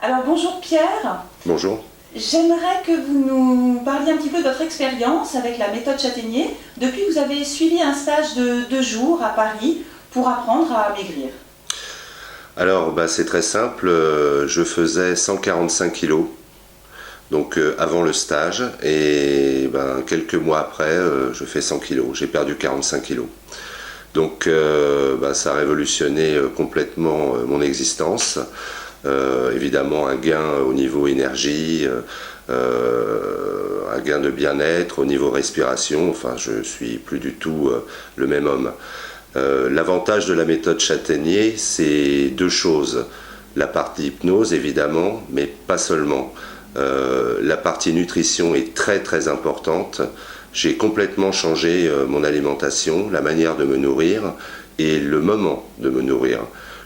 Alors bonjour Pierre, Bonjour. j'aimerais que vous nous parliez un petit peu de votre expérience avec la méthode Châtaignier depuis que vous avez suivi un stage de 2 jours à Paris pour apprendre à maigrir. Alors, c'est très simple. Je faisais 145 kilos, donc avant le stage, et quelques mois après, je fais 100 kilos. J'ai perdu 45 kilos. Donc, ça a révolutionné complètement mon existence. Évidemment, un gain au niveau énergie, un gain de bien-être, au niveau respiration. Enfin, je suis plus du tout le même homme. L'avantage de la méthode Châtaignier, c'est deux choses. La partie hypnose, évidemment, mais pas seulement. La partie nutrition est très très importante. J'ai complètement changé mon alimentation, la manière de me nourrir et le moment de me nourrir.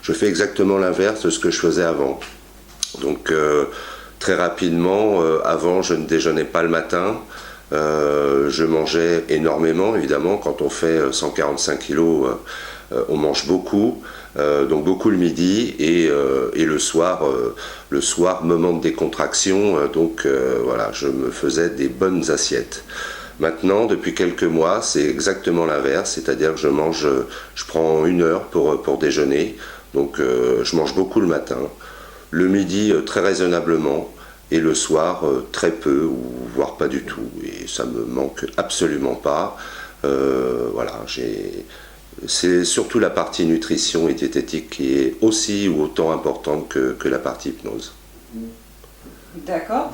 Je fais exactement l'inverse de ce que je faisais avant. Donc très rapidement, avant je ne déjeunais pas le matin. Je mangeais énormément, évidemment. Quand on fait 145 kilos, on mange beaucoup, donc beaucoup le midi et le soir, moment de décontraction. Voilà, je me faisais des bonnes assiettes. Maintenant, depuis quelques mois, c'est exactement l'inverse, c'est-à-dire que je prends 1 heure pour déjeuner, donc je mange beaucoup le matin, le midi très raisonnablement, et le soir très peu, ou voire pas du tout, et ça me manque absolument pas. Voilà, c'est surtout la partie nutrition et diététique qui est aussi ou autant importante que la partie hypnose. D'accord.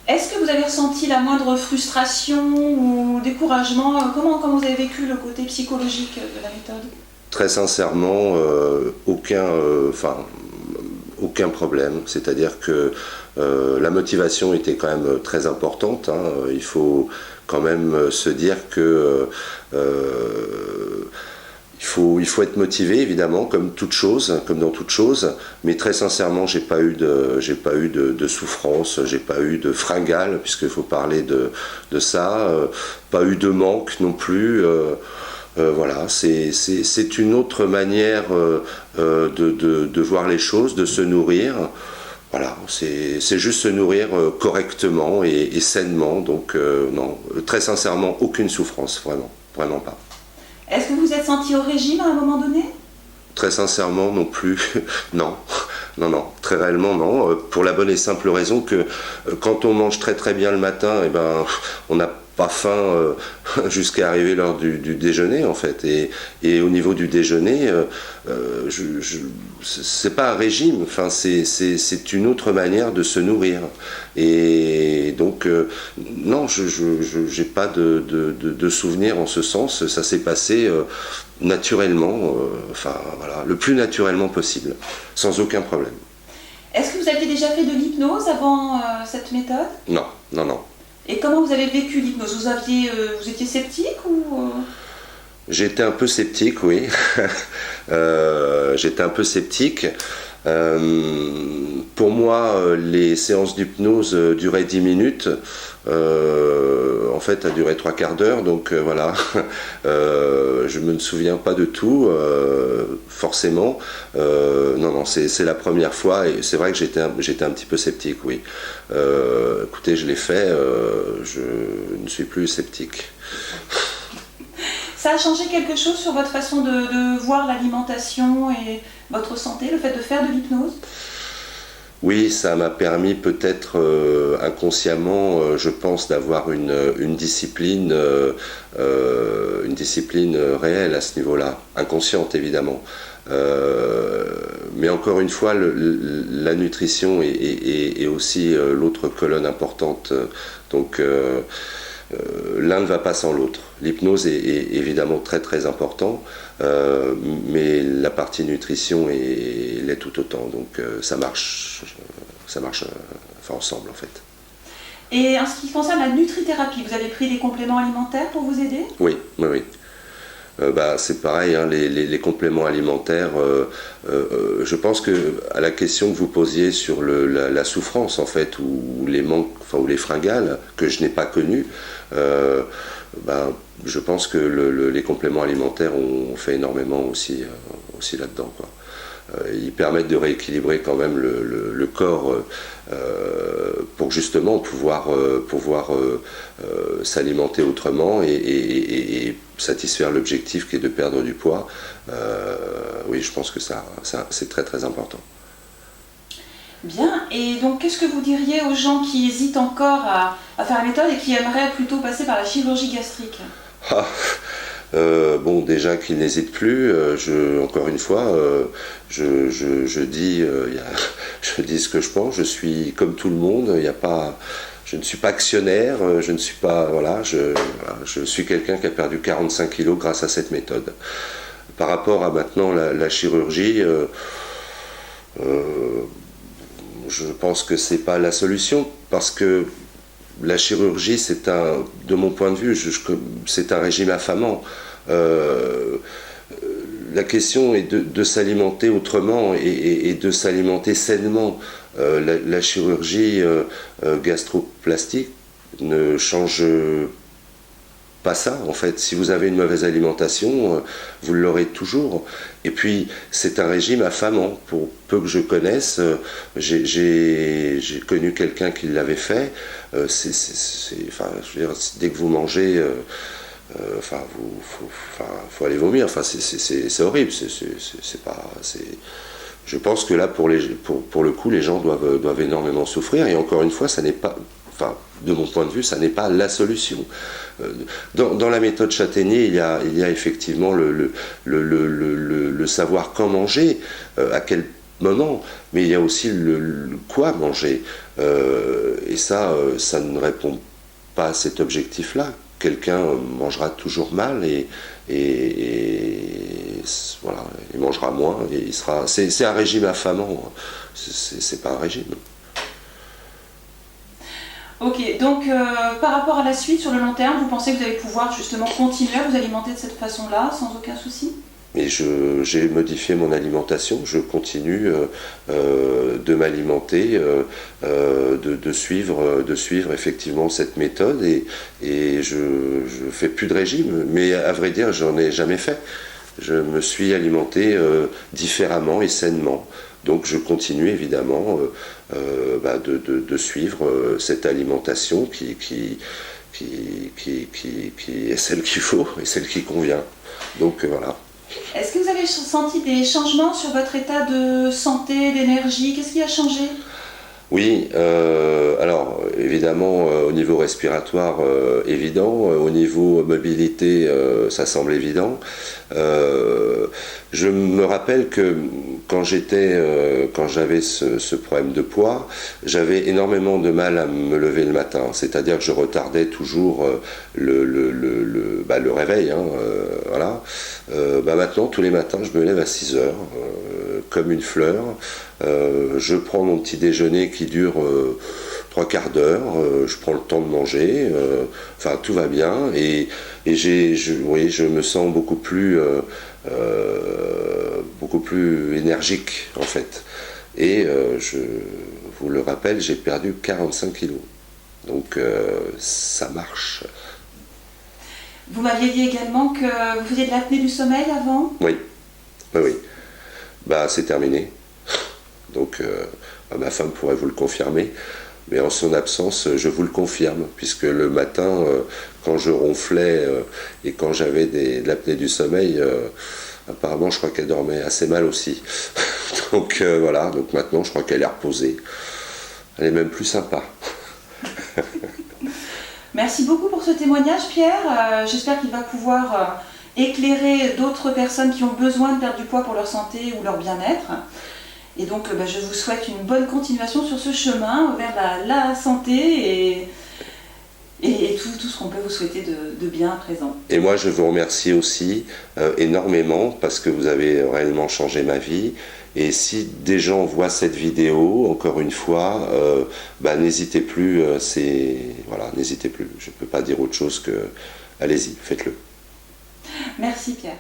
Est-ce que vous avez ressenti la moindre frustration ou découragement? Comment vous avez vécu le côté psychologique de la méthode? Très sincèrement, aucun problème. C'est-à-dire que la motivation était quand même très importante, hein. Il faut quand même se dire que il faut être motivé, évidemment, comme dans toute chose, mais très sincèrement, j'ai pas eu de souffrance, j'ai pas eu de fringale, puisqu'il faut parler de ça, pas eu de manque non plus. Voilà, c'est une autre manière de voir les choses, de se nourrir. Voilà, c'est juste se nourrir correctement et sainement. Donc non, très sincèrement, aucune souffrance, vraiment, vraiment pas. Est-ce que vous vous êtes senti au régime à un moment donné? Très sincèrement, non plus. Non, non, très réellement, non. Pour la bonne et simple raison que quand on mange très très bien le matin, on n'a pas faim jusqu'à arriver l'heure du déjeuner, en fait. Et au niveau du déjeuner, c'est pas un régime, enfin, c'est une autre manière de se nourrir. Et donc, non, j'ai pas de souvenir en ce sens. Ça s'est passé naturellement, voilà, le plus naturellement possible, sans aucun problème. Est-ce que vous aviez déjà fait de l'hypnose avant cette méthode? Non, non, non. Et comment vous avez vécu l'hypnose? Vous étiez sceptique ou J'étais un peu sceptique, oui. J'étais un peu sceptique. Pour moi, les séances d'hypnose duraient 10 minutes. En fait, ça durait 3/4 d'heure, donc voilà. Je me souviens pas de tout, forcément. Non, c'est la première fois et c'est vrai que j'étais un petit peu sceptique, oui. Écoutez, je l'ai fait, je ne suis plus sceptique. ça a changé quelque chose sur votre façon de voir l'alimentation et votre santé, le fait de faire de l'hypnose? Oui, ça m'a permis peut-être inconsciemment, je pense, d'avoir une discipline réelle à ce niveau-là, inconsciente évidemment. Mais encore une fois, la nutrition est aussi l'autre colonne importante. Donc l'un ne va pas sans l'autre. L'hypnose est évidemment très très important, mais la partie nutrition l'est tout autant. Donc ça marche ensemble en fait. Et en ce qui concerne la nutrithérapie, vous avez pris des compléments alimentaires pour vous aider? Oui. C'est pareil, hein, les compléments alimentaires. Je pense que à la question que vous posiez sur la souffrance en fait, ou les manques, ou les fringales que je n'ai pas connues, je pense que les compléments alimentaires ont fait énormément aussi là-dedans, quoi. ils permettent de rééquilibrer quand même le corps pour justement pouvoir s'alimenter autrement et satisfaire l'objectif qui est de perdre du poids. Oui, je pense que ça c'est très très important. Bien, et donc qu'est-ce que vous diriez aux gens qui hésitent encore à faire la méthode et qui aimeraient plutôt passer par la chirurgie gastrique? Bon, déjà qu'ils n'hésitent plus, encore une fois, je dis ce que je pense, je suis comme tout le monde, je ne suis pas actionnaire, je ne suis pas, voilà, je suis quelqu'un qui a perdu 45 kilos grâce à cette méthode. Par rapport à maintenant la chirurgie, je pense que c'est pas la solution, parce que la chirurgie, de mon point de vue, c'est un régime affamant. La question est de s'alimenter autrement et de s'alimenter sainement. La chirurgie gastroplastique ne change pas ça, en fait. Si vous avez une mauvaise alimentation, vous l'aurez toujours. Et puis, c'est un régime affamant. Pour peu que je connaisse, j'ai connu quelqu'un qui l'avait fait. Enfin, je veux dire, dès que vous mangez, faut aller vomir. Enfin, c'est horrible. Je pense que là, pour le coup, les gens doivent énormément souffrir. Et encore une fois, ça n'est pas... Enfin, de mon point de vue, ça n'est pas la solution. Dans la méthode Châtaignier, il y a effectivement le savoir quand manger, à quel moment, mais il y a aussi le quoi manger. Et ça ne répond pas à cet objectif-là. Quelqu'un mangera toujours mal et voilà, il mangera moins. Et c'est un régime affamant, c'est pas un régime. Ok, donc par rapport à la suite, sur le long terme, vous pensez que vous allez pouvoir justement continuer à vous alimenter de cette façon-là, sans aucun souci? Et j'ai modifié mon alimentation, je continue de m'alimenter, de suivre effectivement cette méthode et je fais plus de régime, mais à vrai dire, j'en ai jamais fait. Je me suis alimenté différemment et sainement. Donc je continue évidemment de suivre cette alimentation qui est celle qu'il faut et celle qui convient. Donc voilà. Est-ce que vous avez senti des changements sur votre état de santé, d'énergie? Qu'est-ce qui a changé? Oui, alors évidemment au niveau respiratoire évident, au niveau mobilité ça semble évident. Je me rappelle que quand j'avais ce problème de poids, j'avais énormément de mal à me lever le matin, c'est-à-dire que je retardais toujours le réveil, hein, voilà. Maintenant tous les matins je me lève à 6 heures comme une fleur. Je prends mon petit déjeuner qui dure 3/4 d'heure, je prends le temps de manger, enfin tout va bien et je me sens beaucoup plus énergique en fait. Et je vous le rappelle, j'ai perdu 45 kilos. Donc ça marche. Vous m'aviez dit également que vous faisiez de l'apnée du sommeil avant? Oui. C'est terminé. Donc ma femme pourrait vous le confirmer, mais en son absence, je vous le confirme, puisque le matin, quand je ronflais et quand j'avais de l'apnée du sommeil, apparemment je crois qu'elle dormait assez mal aussi. Donc voilà, donc maintenant je crois qu'elle est reposée. Elle est même plus sympa. Merci beaucoup pour ce témoignage, Pierre. J'espère qu'il va pouvoir éclairer d'autres personnes qui ont besoin de perdre du poids pour leur santé ou leur bien-être. Et donc, je vous souhaite une bonne continuation sur ce chemin vers la santé et tout ce qu'on peut vous souhaiter de bien à présent. Et moi, je vous remercie aussi énormément parce que vous avez réellement changé ma vie. Et si des gens voient cette vidéo, encore une fois, n'hésitez plus. N'hésitez plus. Je ne peux pas dire autre chose que allez-y, faites-le. Merci Pierre.